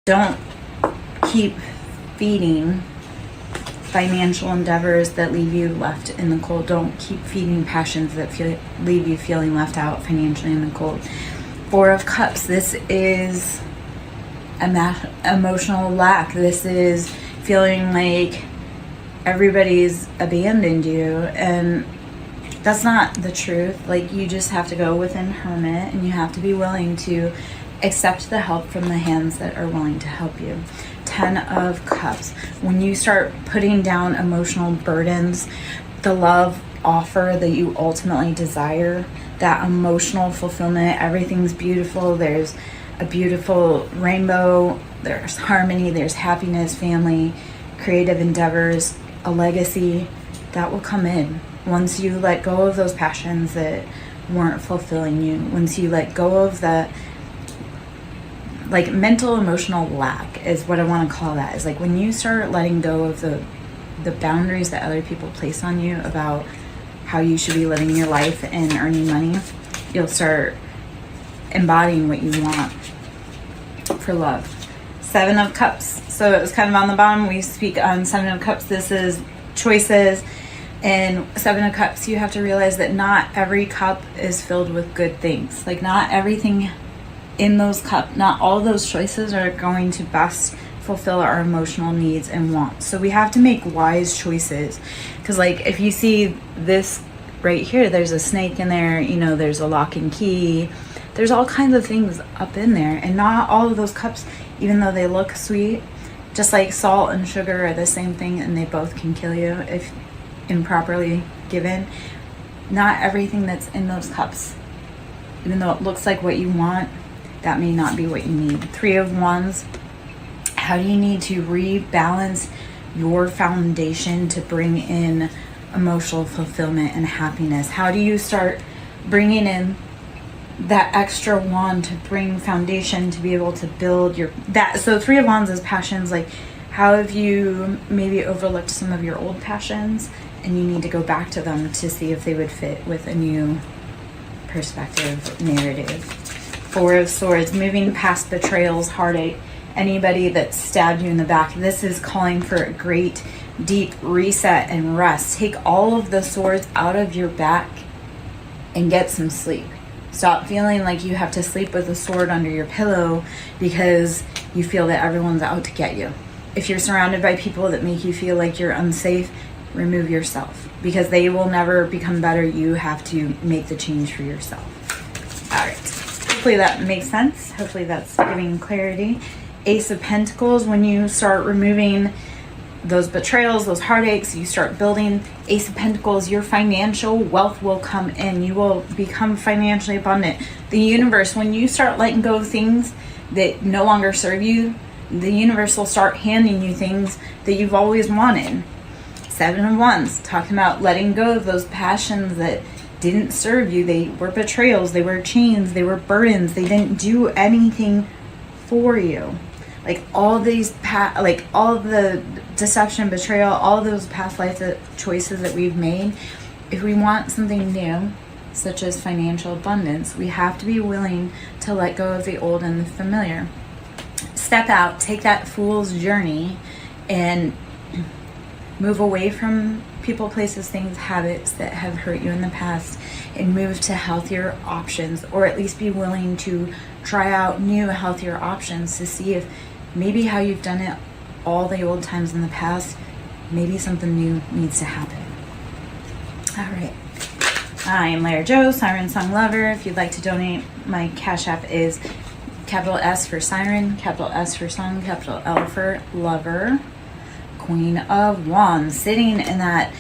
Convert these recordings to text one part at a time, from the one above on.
Don't keep feeding financial endeavors that leave you left in the cold. Don't keep feeding passions that leave you feeling left out financially in the cold. Four of Cups, this is emotional lack. This is feeling like everybody's abandoned you, and that's not the truth. Like, you just have to go within hermit, and you have to be willing to accept the help from the hands that are willing to help you. 10 of Cups, when you start putting down emotional burdens, the love offer that you ultimately desire, that emotional fulfillment, everything's beautiful, there's a beautiful rainbow, there's harmony, there's happiness, family, creative endeavors, a legacy, that will come in once you let go of those passions that weren't fulfilling you, once you let go of that, like, mental emotional lack is what I want to call that. Is like when you start letting go of the boundaries that other people place on you about how you should be living your life and earning money, you'll start embodying what you want for love. 7 of Cups, so it was kind of on the bottom. We speak on 7 of Cups. This is choices. And 7 of Cups, you have to realize that not every cup is filled with good things. Like, not everything in those cups, not all those choices are going to best fulfill our emotional needs and wants. So we have to make wise choices. Because, like, if you see this right here, there's a snake in there, you know, there's a lock and key, there's all kinds of things up in there. And not all of those cups, even though they look sweet, just like salt and sugar are the same thing, and they both can kill you if improperly given. Not everything that's in those cups, even though it looks like what you want, that may not be what you need. 3 of Wands, how do you need to rebalance your foundation to bring in emotional fulfillment and happiness? How do you start bringing in that extra wand to bring foundation to be able to build your that? So 3 of Wands is passions. Like, how have you maybe overlooked some of your old passions, and you need to go back to them to see if they would fit with a new perspective, narrative. 4 of Swords, moving past betrayals, heartache, anybody that stabbed you in the back. This is calling for a great deep reset and rest. Take all of the swords out of your back and get some sleep. Stop feeling like you have to sleep with a sword under your pillow because you feel that everyone's out to get you. If you're surrounded by people that make you feel like you're unsafe, remove yourself, because they will never become better. You have to make the change for yourself. All right. Hopefully that makes sense. Hopefully that's giving clarity. Ace of Pentacles, when you start removing those betrayals, those heartaches, you start building. Ace of Pentacles, your financial wealth will come in. You will become financially abundant. The universe, when you start letting go of things that no longer serve you, the universe will start handing you things that you've always wanted. 7 of Wands, talking about letting go of those passions that didn't serve you. They were betrayals, they were chains, they were burdens, they didn't do anything for you. Like, all these like all the deception, betrayal, all those past life choices that we've made, if we want something new, such as financial abundance, we have to be willing to let go of the old and the familiar. Step out, take that fool's journey, and move away from people, places, things, habits that have hurt you in the past, and move to healthier options, or at least be willing to try out new, healthier options to see if maybe how you've done it all the old times in the past, maybe something new needs to happen. All right. I am Lara Joe, SirenSong Lover. If you'd like to donate, my Cash App is capital S for Siren, capital S for Song, capital L for Lover. Queen of Wands, sitting in that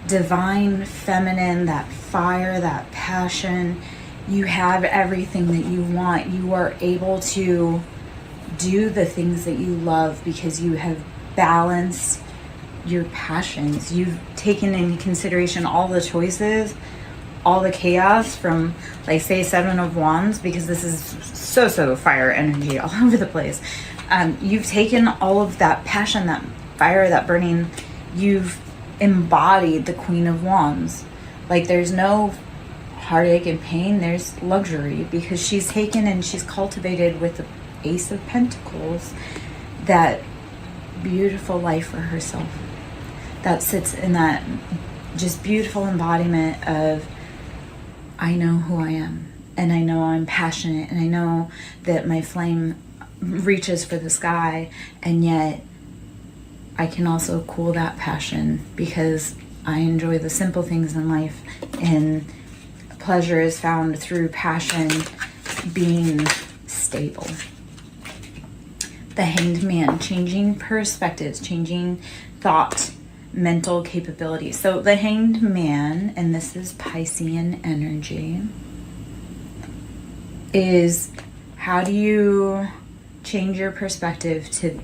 divine feminine, that fire, that passion. You have everything that you want. You are able to do the things that you love because you have balanced your passions. You've taken into consideration all the choices, all the chaos from, like, say, 7 of Wands, because this is so fire energy all over the place. You've taken all of that passion, that fire, that burning, you've embodied the Queen of Wands. Like, there's no heartache and pain, there's luxury, because she's taken and she's cultivated with the Ace of Pentacles that beautiful life for herself, that sits in that just beautiful embodiment of, I know who I am, and I know I'm passionate, and I know that my flame reaches for the sky, and yet I can also cool that passion because I enjoy the simple things in life, and pleasure is found through passion being stable. The Hanged Man, changing perspectives, changing thought, mental capabilities. So the Hanged Man, and this is Piscean energy, is how do you change your perspective to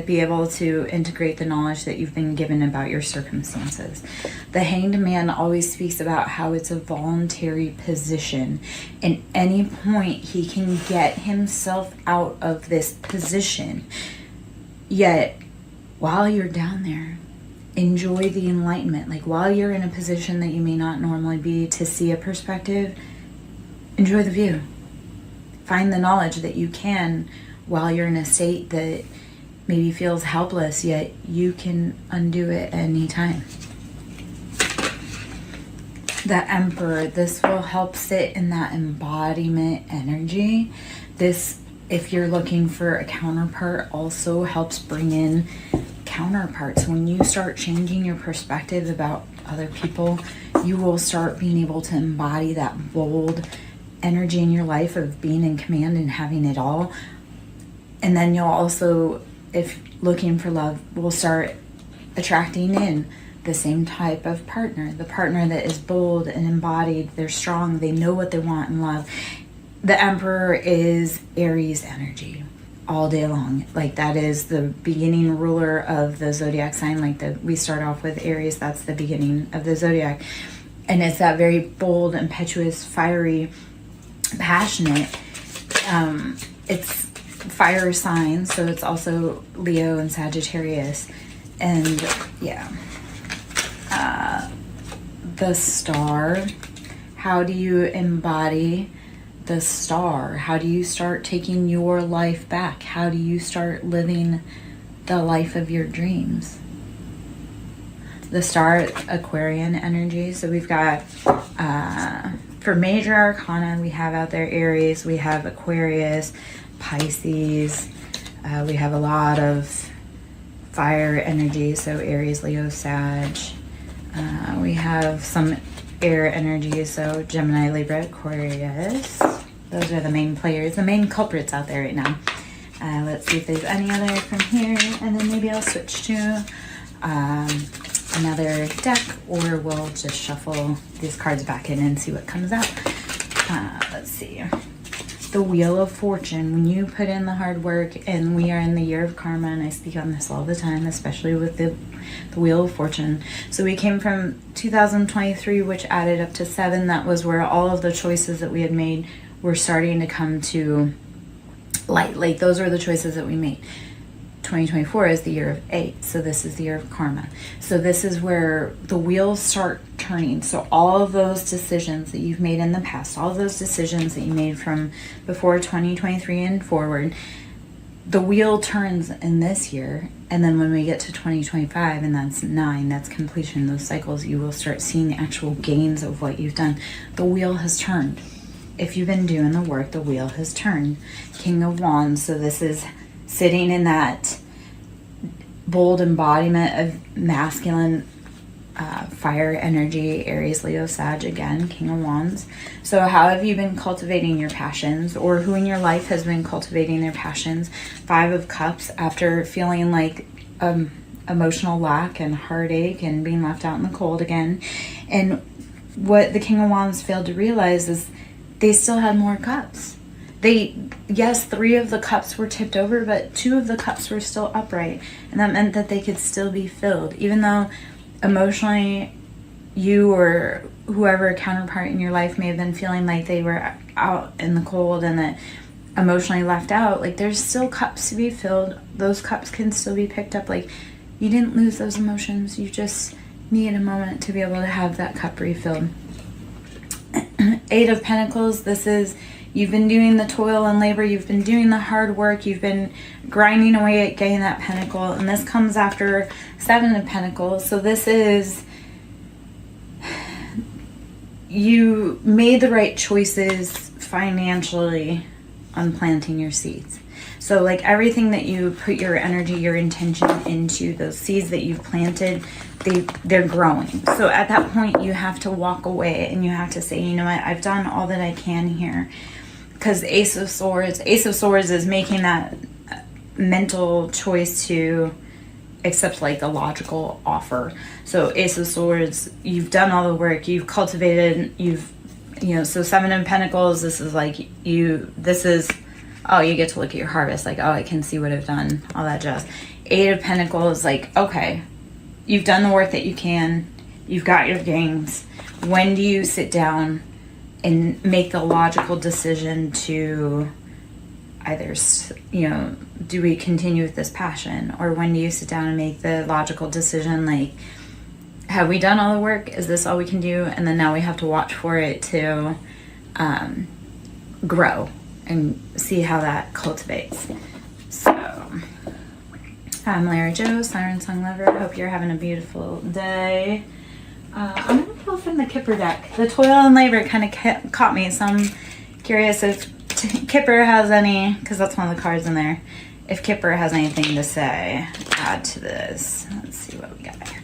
be able to integrate the knowledge that you've been given about your circumstances. The Hanged Man always speaks about how it's a voluntary position. At any point he can get himself out of this position. Yet while you're down there, enjoy the enlightenment. Like while you're in a position that you may not normally be to see a perspective, enjoy the view. Find the knowledge that you can while you're in a state that maybe feels helpless, yet you can undo it at any time. The Emperor, this will help sit in that embodiment energy. This, if you're looking for a counterpart, also helps bring in counterparts. When you start changing your perspective about other people, you will start being able to embody that bold energy in your life of being in command and having it all. And then you'll also, if looking for love, will start attracting in the same type of partner, the partner that is bold and embodied, they're strong, they know what they want in love. The Emperor is Aries energy all day long. Like that is the beginning ruler of the zodiac sign. We start off with Aries, that's the beginning of the zodiac. And it's that very bold, impetuous, fiery, passionate. It's fire signs, so it's also Leo and Sagittarius. And yeah, the Star, how do you embody the Star? How do you start taking your life back? How do you start living the life of your dreams? The Star, Aquarian energy. So we've got for major arcana, we have out there Aries, we have Aquarius, Pisces, we have a lot of fire energy, so Aries, Leo, Sag. We have some air energy, so Gemini, Libra, Aquarius. Those are the main players, the main culprits out there right now. Let's see if there's any other from here, and then maybe I'll switch to another deck, or we'll just shuffle these cards back in and see what comes out. Let's see. The Wheel of Fortune. When you put in the hard work, and we are in the year of karma, and I speak on this all the time, especially with the Wheel of Fortune. So we came from 2023, which added up to 7. That was where all of the choices that we had made were starting to come to light. Like those are the choices that we made. 2024 is the year of 8, so this is the year of karma. So this is where the wheels start turning. So all of those decisions that you've made in the past, all of those decisions that you made from before 2023 and forward, the wheel turns in this year. And then when we get to 2025, and that's 9, that's completion, those cycles, you will start seeing the actual gains of what you've done. The wheel has turned. If you've been doing the work, the wheel has turned. King of Wands, so this is sitting in that bold embodiment of masculine fire energy, Aries, Leo, Sag, again, King of Wands. So how have you been cultivating your passions, or who in your life has been cultivating their passions? 5 of Cups, after feeling like emotional lack and heartache and being left out in the cold again. And what the King of Wands failed to realize is they still had more cups. Yes, 3 of the cups were tipped over, but 2 of the cups were still upright. And that meant that they could still be filled. Even though emotionally you or whoever counterpart in your life may have been feeling like they were out in the cold and that emotionally left out, like there's still cups to be filled. Those cups can still be picked up. Like you didn't lose those emotions. You just need a moment to be able to have that cup refilled. 8 of Pentacles, this is You've been doing the toil and labor. You've been doing the hard work. You've been grinding away at getting that pentacle. And this comes after 7 of Pentacles. So this is, you made the right choices financially on planting your seeds. So like everything that you put your energy, your intention into, those seeds that you've planted, they're growing. So at that point you have to walk away and you have to say, you know what, I've done all that I can here. Because Ace of Swords is making that mental choice to accept like the logical offer. So Ace of Swords, you've done all the work, you've cultivated, so 7 of Pentacles, this is like oh, you get to look at your harvest, like, oh, I can see what I've done, all that jazz. 8 of Pentacles, like, okay, you've done the work that you can, you've got your gains. When do you sit down and make the logical decision to either, do we continue with this passion? Or when do you sit down and make the logical decision, like, have we done all the work? Is this all we can do? And then now we have to watch for it to grow and see how that cultivates. So, I'm Larry Joe, SirenSong Lover. Hope you're having a beautiful day. I'm going to pull from the Kipper deck. The toil and labor kind of caught me, so I'm curious if Kipper has any, because that's one of the cards in there, if Kipper has anything to say, add to this. Let's see what we got here.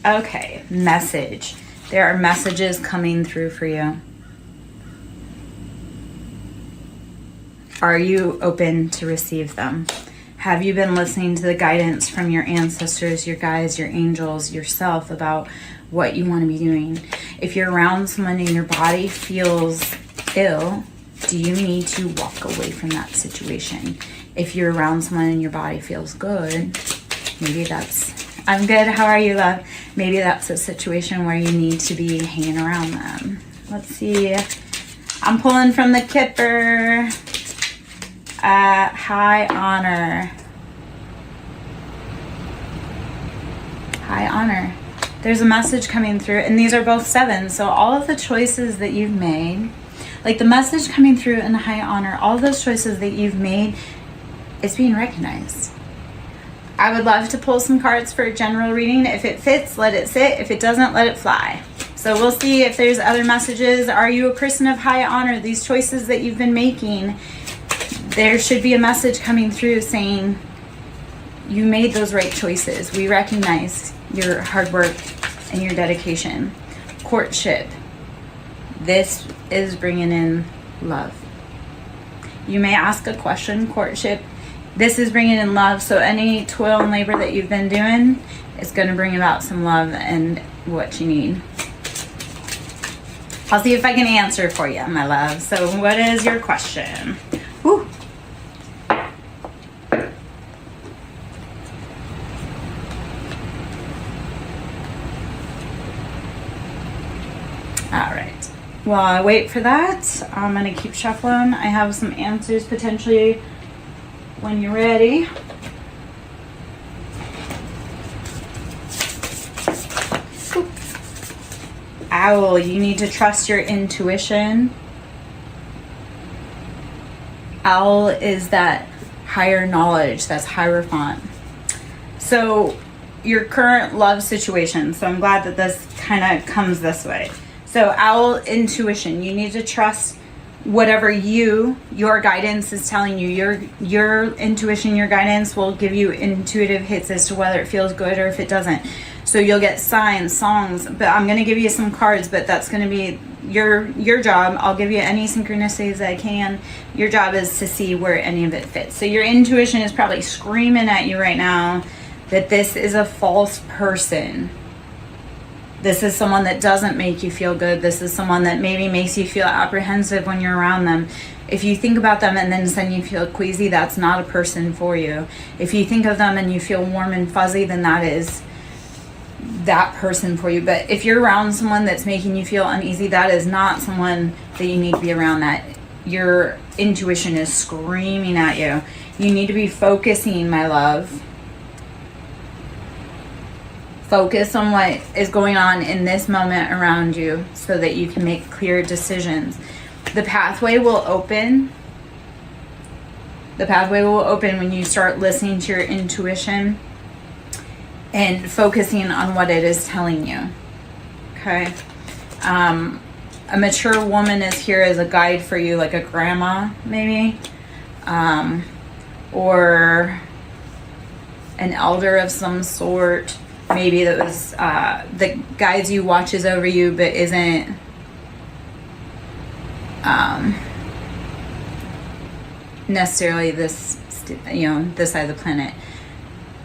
Okay, message. There are messages coming through for you. Are you open to receive them? Have you been listening to the guidance from your ancestors, your guides, your angels, yourself about what you want to be doing? If you're around someone and your body feels ill, do you need to walk away from that situation? If you're around someone and your body feels good, maybe that's, I'm good, how are you, love? Maybe that's a situation where you need to be hanging around them. Let's see. I'm pulling from the Kipper. High honor. High honor. There's a message coming through, and these are both 7. So all of the choices that you've made, like the message coming through in the high honor, all of those choices that you've made, it's being recognized. I would love to pull some cards for a general reading. If it fits, let it sit. If it doesn't, let it fly. So we'll see if there's other messages. Are you a person of high honor? These choices that you've been making, there should be a message coming through saying you made those right choices. We recognize your hard work and your dedication. Courtship. This is bringing in love. You may ask a question, courtship. This is bringing in love. So any toil and labor that you've been doing is going to bring about some love and what you need. I'll see if I can answer for you, my love. So what is your question? Woo. All right. While I wait for that, I'm going to keep shuffling. I have some answers potentially when you're ready. Owl, you need to trust your intuition. Owl is that higher knowledge, that's Hierophant. So your current love situation, so I'm glad that this kind of comes this way. So owl, intuition, you need to trust whatever your guidance is telling you. Your intuition, your guidance will give you intuitive hits as to whether it feels good or if it doesn't. So you'll get signs, songs, but I'm going to give you some cards, but that's going to be your job. I'll give you any synchronicities I can. Your job is to see where any of it fits. So your intuition is probably screaming at you right now that this is a false person. This is someone that doesn't make you feel good. This is someone that maybe makes you feel apprehensive when you're around them. If you think about them and then suddenly you feel queasy, that's not a person for you. If you think of them and you feel warm and fuzzy, then that is that person for you. But if you're around someone that's making you feel uneasy, that is not someone that you need to be around. That your intuition is screaming at you. You need to be focusing, my love. Focus on what is going on in this moment around you so that you can make clear decisions. The pathway will open. The pathway will open when you start listening to your intuition and focusing on what it is telling you. Okay? A mature woman is here as a guide for you, like a grandma, maybe. Or an elder of some sort. Maybe that was that guides you, watches over you, but isn't necessarily this, this side of the planet.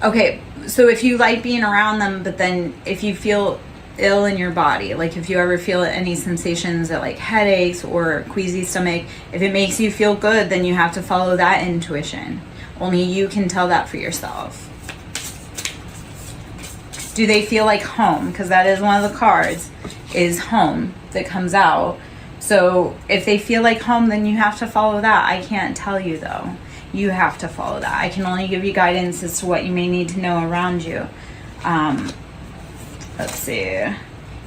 Okay, so if you like being around them, but then if you feel ill in your body, like if you ever feel any sensations that like headaches or queasy stomach, if it makes you feel good, then you have to follow that intuition. Only you can tell that for yourself. Do they feel like home? Because that is one of the cards, is home, that comes out. So if they feel like home, then you have to follow that. I can't tell you though. You have to follow that. I can only give you guidance as to what you may need to know around you. Let's see.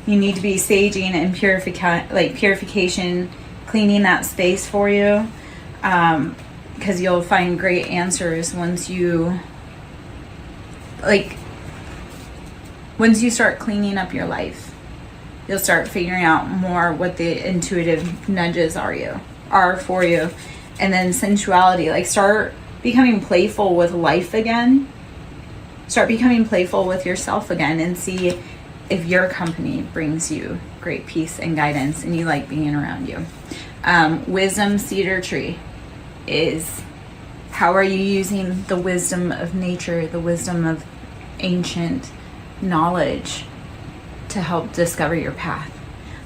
You need to be saging and purification, cleaning that space for you. Because you'll find great answers once you start cleaning up your life. You'll start figuring out more what the intuitive nudges are for you. And then sensuality, like start becoming playful with life again. Start becoming playful with yourself again and see if your company brings you great peace and guidance and you like being around you. Wisdom cedar tree is, how are you using the wisdom of nature, the wisdom of ancient knowledge to help discover your path?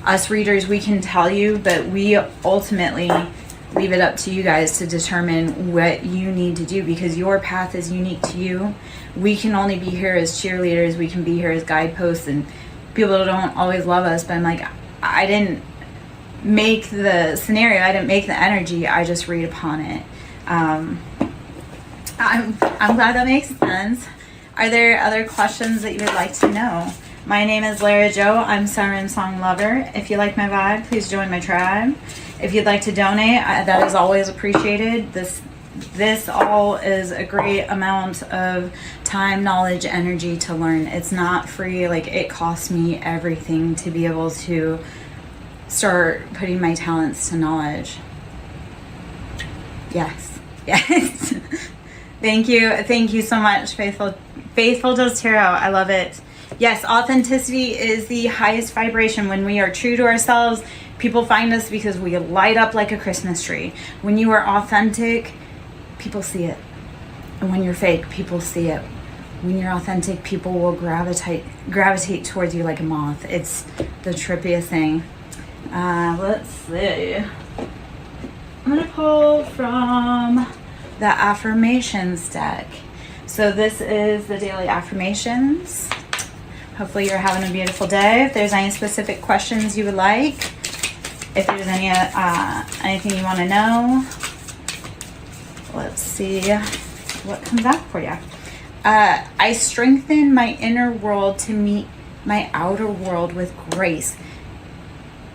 Us readers, we can tell you, but we ultimately leave it up to you guys to determine what you need to do, because your path is unique to you. We can only be here as cheerleaders. We can be here as guideposts, and people don't always love us, but I'm like, I didn't make the scenario. I didn't make the energy. I just read upon it. I'm glad that makes sense. Are there other questions that you would like to know? My name is Lara Jo. I'm SirenSong Lover. If you like my vibe, please join my tribe. If you'd like to donate, that is always appreciated. This all is a great amount of time, knowledge, energy to learn. It's not free. Like, it costs me everything to be able to start putting my talents to knowledge. Yes. Thank you so much, Faithful Does Tarot. I love it. Yes, authenticity is the highest vibration. When we are true to ourselves, people find us because we light up like a Christmas tree. When you are authentic, people see it. And when you're fake, people see it. When you're authentic, people will gravitate towards you like a moth. It's the trippiest thing. Let's see. I'm going to pull from the affirmations deck. So this is the daily affirmations. Hopefully you're having a beautiful day. If there's any specific questions you would like, if there's anything you want to know, let's see what comes out for you. I strengthen my inner world to meet my outer world with grace.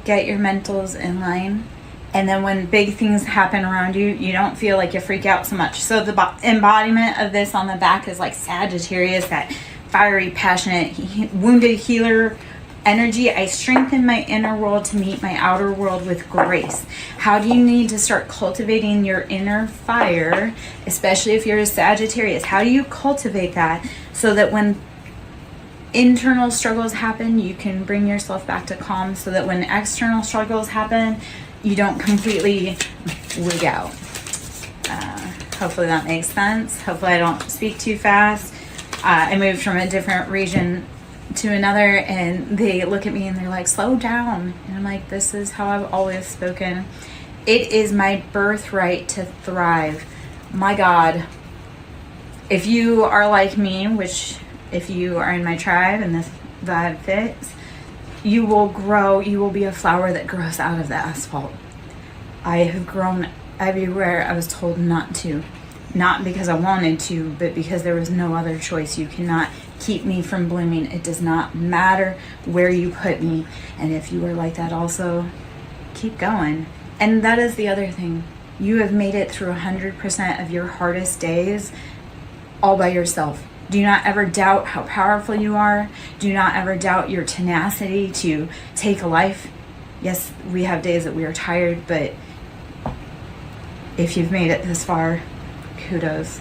Get your mentals in line. And then when big things happen around you, you don't feel like you freak out so much. So the embodiment of this on the back is like Sagittarius, that fiery, passionate, wounded healer energy. I strengthen my inner world to meet my outer world with grace. How do you need to start cultivating your inner fire, especially if you're a Sagittarius? How do you cultivate that so that when internal struggles happen, you can bring yourself back to calm, so that when external struggles happen, you don't completely wig out? Hopefully that makes sense. Hopefully I don't speak too fast. I moved from a different region to another, and they look at me and they're like, slow down. And I'm like, this is how I've always spoken. It is my birthright to thrive. My God, if you are like me, which if you are in my tribe and this vibe fits, you will grow. You will be a flower that grows out of the asphalt. I have grown everywhere I was told not to. not because I wanted to, but because there was no other choice. You cannot keep me from blooming. It does not matter where you put me. And if you are like that also, keep going. And that is the other thing. You have made it through 100% of your hardest days all by yourself. Do not ever doubt how powerful you are. Do not ever doubt your tenacity to take a life. Yes, we have days that we are tired, but if you've made it this far, kudos.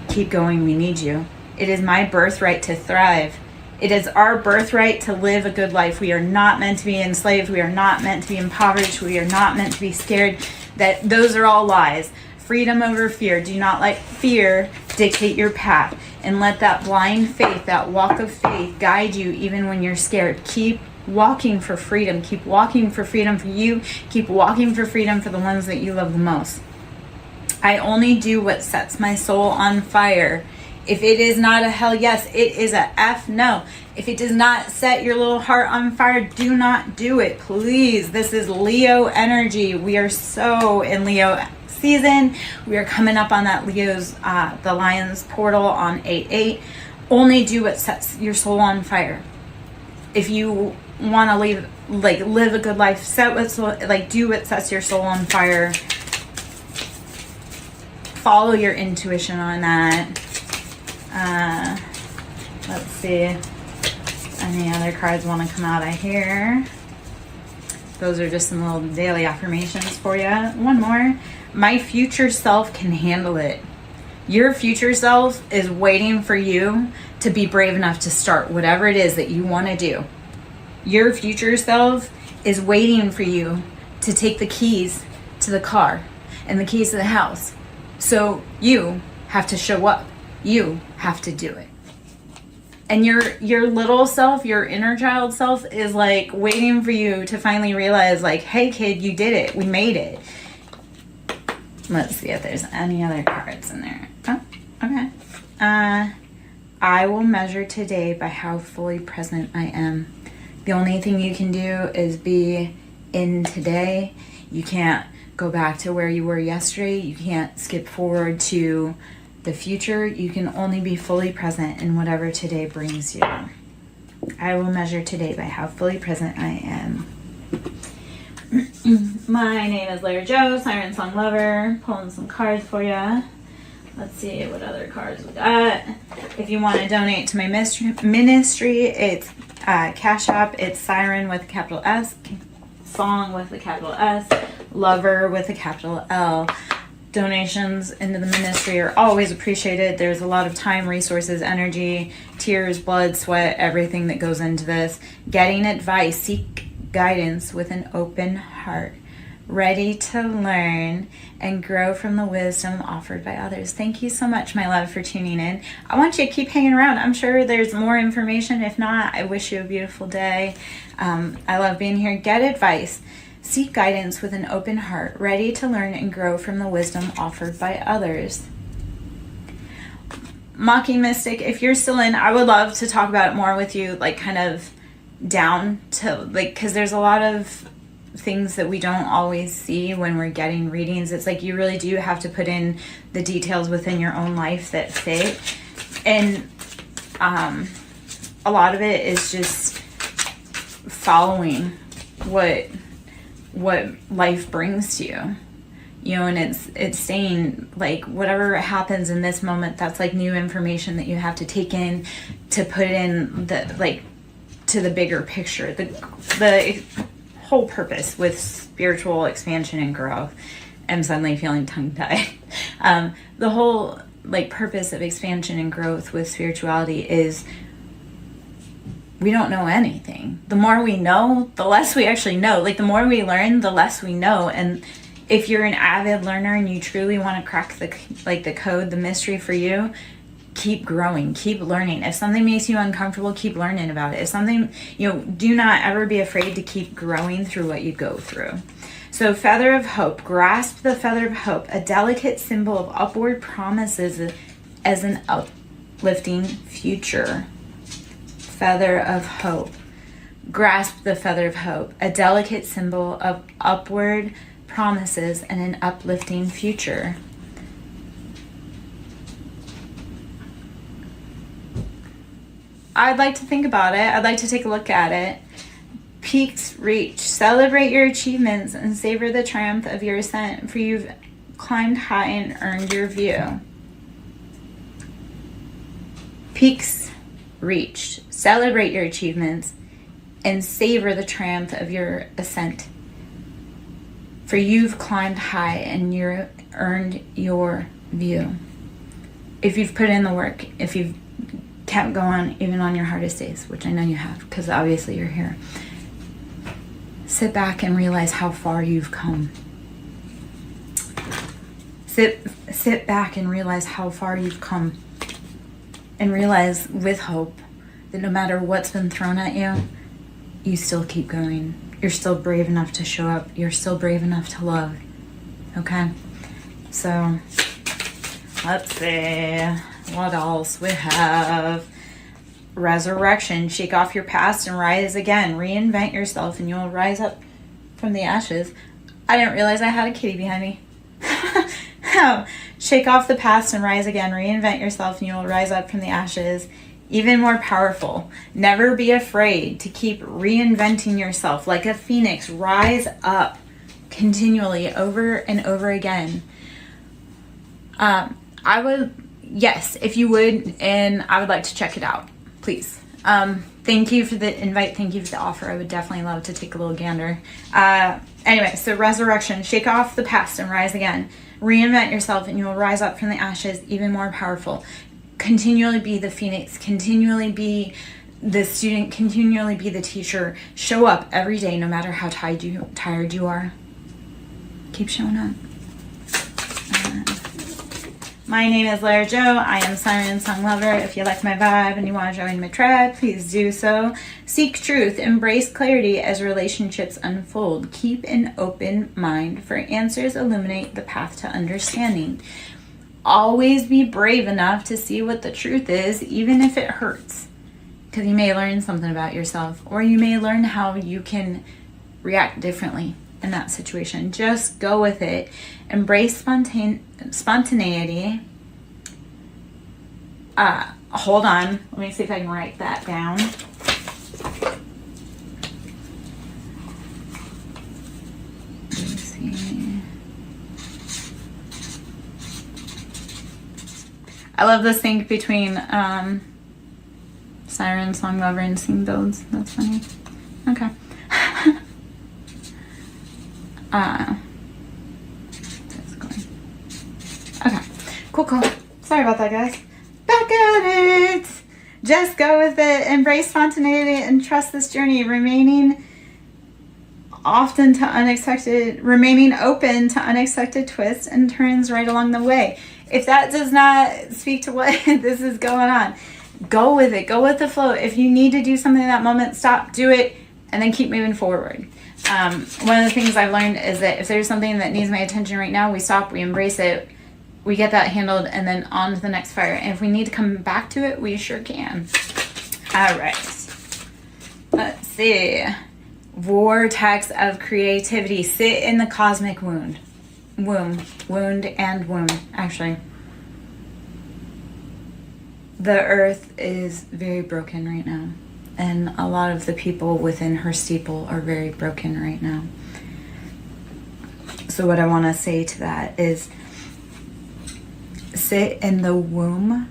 Keep going, we need you. It is my birthright to thrive. It is our birthright to live a good life. We are not meant to be enslaved. We are not meant to be impoverished. We are not meant to be scared. Those are all lies. Freedom over fear. Do not let fear dictate your path. And let that blind faith, that walk of faith, guide you even when you're scared. Keep walking for freedom. Keep walking for freedom for you. Keep walking for freedom for the ones that you love the most. I only do what sets my soul on fire. If it is not a hell yes, it is a F no. If it does not set your little heart on fire, do not do it, please. This is Leo energy. We are so in Leo season. We are coming up on that Leo's, the Lion's portal on 8/8. Only do what sets your soul on fire. If you want to live a good life, do what sets your soul on fire. Follow your intuition on that. Let's see. Any other cards want to come out of here? Those are just some little daily affirmations for you. One more. My future self can handle it. Your future self is waiting for you to be brave enough to start whatever it is that you want to do. Your future self is waiting for you to take the keys to the car and the keys to the house. So you have to show up. You have to do it. And your little self, your inner child self is like waiting for you to finally realize like, hey kid, you did it. We made it. Let's see if there's any other cards in there. Oh, okay. I will measure today by how fully present I am. The only thing you can do is be in today. You can't go back to where you were yesterday. You can't skip forward to the future. You can only be fully present in whatever today brings you. I will measure today by how fully present I am. My name is Larry Joe, SirenSong Lover. Pulling some cards for you. Let's see what other cards we got. If you want to donate to my ministry, it's Cash App. It's Siren with a capital S, Song with a capital S, Lover with a capital L. Donations into the ministry are always appreciated. There's a lot of time, resources, energy, tears, blood, sweat, everything that goes into this. Getting advice, seek guidance with an open heart, ready to learn and grow from the wisdom offered by others. Thank you so much, my love, for tuning in. I want you to keep hanging around. I'm sure there's more information. If not, I wish you a beautiful day. I love being here. Get advice. Seek guidance with an open heart, ready to learn and grow from the wisdom offered by others. Mocking Mystic, if you're still in, I would love to talk about it more with you, like kind of down to, like, because there's a lot of things that we don't always see when we're getting readings. It's like you really do have to put in the details within your own life that fit. And a lot of it is just following what life brings to you, and it's saying like whatever happens in this moment, that's like new information that you have to take in to put in the like to the bigger picture, the whole purpose with spiritual expansion and growth. I'm suddenly feeling tongue-tied. The whole like purpose of expansion and growth with spirituality is we don't know anything. The more we know, the less we actually know. Like the more we learn, the less we know. And if you're an avid learner and you truly want to crack the code, the mystery for you, keep growing, keep learning. If something makes you uncomfortable, keep learning about it. If something, do not ever be afraid to keep growing through what you go through. So feather of hope, grasp the feather of hope, a delicate symbol of upward promises as an uplifting future. Feather of hope. Grasp the feather of hope, a delicate symbol of upward promises and an uplifting future. I'd like to think about it. I'd like to take a look at it. Peaks reached. Celebrate your achievements and savor the triumph of your ascent, for you've climbed high and earned your view. Peaks reached. Celebrate your achievements and savor the triumph of your ascent, for you've climbed high and you've earned your view. If you've put in the work, if you've kept going even on your hardest days, which I know you have, because obviously you're here, sit back and realize how far you've come. Sit back and realize how far you've come, and realize with hope that no matter what's been thrown at you, you still keep going. You're still brave enough to show up. You're still brave enough to love. Okay? So, let's see. What else we have? Resurrection. Shake off your past and rise again. Reinvent yourself and you'll rise up from the ashes. I didn't realize I had a kitty behind me. Shake off the past and rise again. Reinvent yourself and you will rise up from the ashes. Even more powerful. Never be afraid to keep reinventing yourself like a phoenix. Rise up continually over and over again. I would, yes, if you would, and I would like to check it out, please. Thank you for the invite. Thank you for the offer. I would definitely love to take a little gander. Anyway, so resurrection. Shake off the past and rise again. Reinvent yourself and you will rise up from the ashes even more powerful. Continually be the phoenix. Continually be the student. Continually be the teacher. Show up every day no matter how tired you are. Keep showing up. My name is Lara Jo. I am SirenSong lover. If you like my vibe and you want to join my tribe, please do so. Seek truth. Embrace clarity as relationships unfold. Keep an open mind, for answers illuminate the path to understanding. Always be brave enough to see what the truth is, even if it hurts. Because you may learn something about yourself, or you may learn how you can react differently in that situation. Just go with it. Embrace spontaneity. Hold on. Let me see if I can write that down. Let me see. I love the sync between SirenSong lover and Sing Builds. That's funny. Okay. Okay, cool. Sorry about that, guys. Back at it. Just go with it. Embrace spontaneity and trust this journey. Remaining open to unexpected twists and turns right along the way. If that does not speak to what this is going on, go with it. Go with the flow. If you need to do something in that moment, stop, do it, and then keep moving forward. One of the things I've learned is that if there's something that needs my attention right now, we stop, we embrace it, we get that handled, and then on to the next fire. And if we need to come back to it, we sure can. All right. Let's see. Vortex of creativity. Sit in the cosmic wound, actually. The earth is very broken right now. And a lot of the people within her steeple are very broken right now. So what I want to say to that is, sit in the womb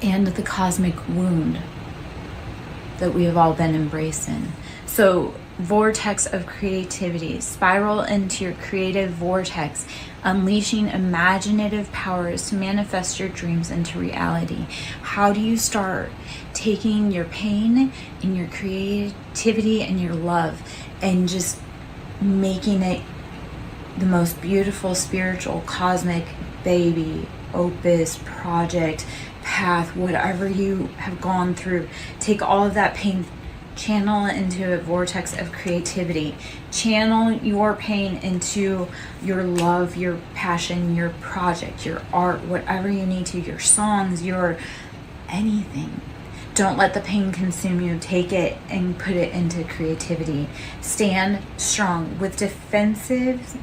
and the cosmic wound that we have all been embracing. So vortex of creativity. Spiral into your creative vortex, unleashing imaginative powers to manifest your dreams into reality. How do you start? Taking your pain and your creativity and your love and just making it the most beautiful spiritual cosmic baby, opus, project, path, whatever you have gone through. Take all of that pain, channel it into a vortex of creativity. Channel your pain into your love, your passion, your project, your art, whatever you need to, your songs, your anything. Don't let the pain consume you. Take it and put it into creativity. Stand strong. With defenses,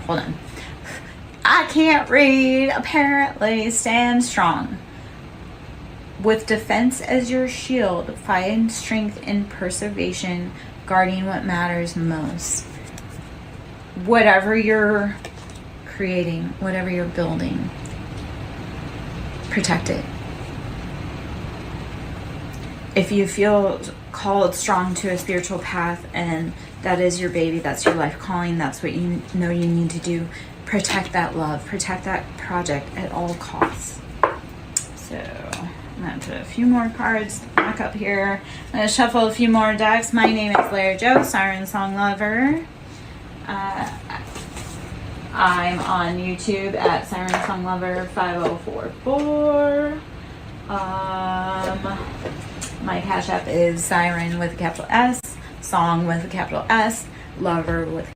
hold on. I can't read, apparently. Stand strong. With defense as your shield, find strength in preservation, guarding what matters most. Whatever you're creating, whatever you're building, protect it. If you feel called strong to a spiritual path and that is your baby, that's your life calling, that's what you know you need to do, protect that love, protect that project at all costs. So I'm going to put a few more cards back up here. I'm going to shuffle a few more decks. My name is Larry Joe, SirenSong Lover. I'm on YouTube at SirenSong Lover 5044. My Cash App is Siren with a capital S, Song with a capital S, Lover with